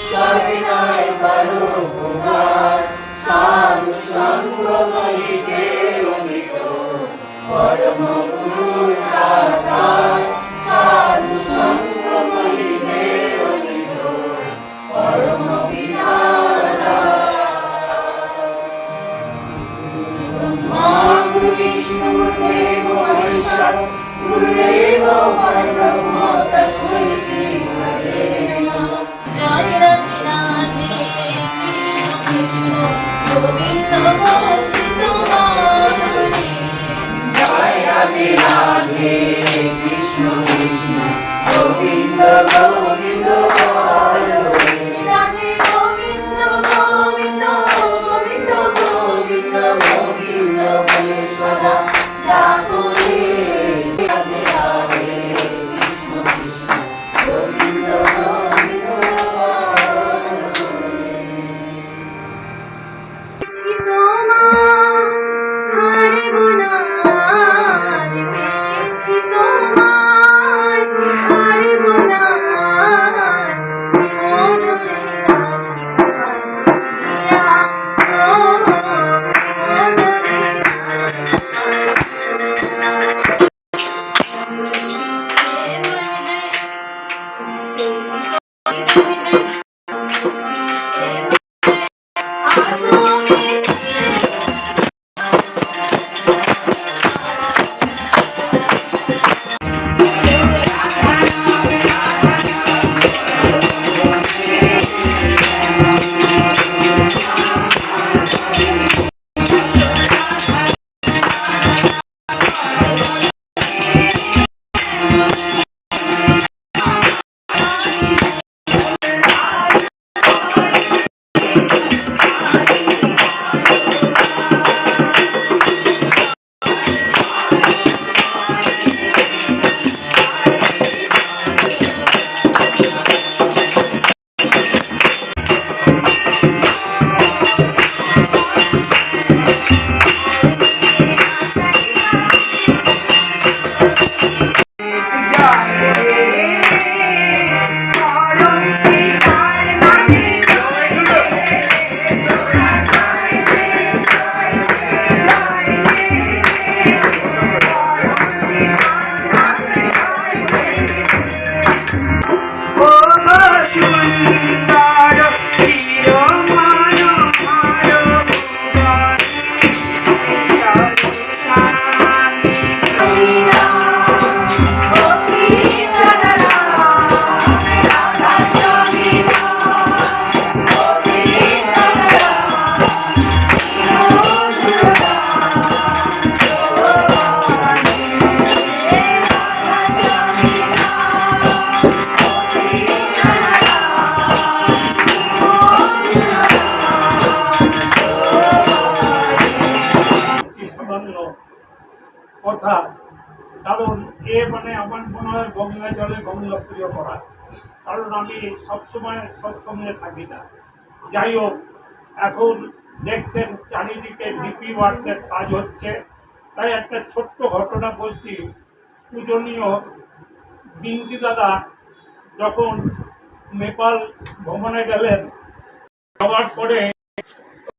সবিনয় করো উপকার, সাধু সঙ্গময়ীতে অমিত পরম গুরু দাতার, সাধু সঙ্গময়ীতে অমিত পরম বিধাতা। ব্রহ্মা গুরু বিষ্ণু গুরুদেব মহেশ্বর, গুরুদেব পরব্রহ্ম তস্मै শ্রী গুরবে নমঃ। জয় রাধে রাধে কৃষ্ণ কৃষ্ণ গোবিন্দ গোবিন্দ মাধুরী। জয় রাধে রাধে কৃষ্ণ কৃষ্ণ গোবিন্দ গোবিন্দ মাধুরী। রাধে গোবিন্দ গোবিন্দ গোবিন্দ গোবিন্দ গোবিন্দ বলে সদা ডাকো রে। রাধে রাধে কৃষ্ণ কৃষ্ণ গোবিন্দ গোবিন্দ মাধুরী। তোমার ছাড়িব না আজ, পেয়েছি তোমার ছাড়িব না আজ, মনরে রাখিব বাঁধিয়া, ও মনরে কথা, কারণ এ মানে আমার মনে হয় গঙ্গা জলে গঙ্গা পুজো করা, কারণ আমি সবসময় সৎসঙ্গে থাকি না। যাই হোক, এখন দেখছেন চারিদিকে ডিপি ওয়ার্কের কাজ হচ্ছে, তাই একটা ছোট্ট ঘটনা বলছি। পূজনীয় বিন্দি দাদা যখন নেপাল ভ্রমণে গেলেন, যাওয়ার পরে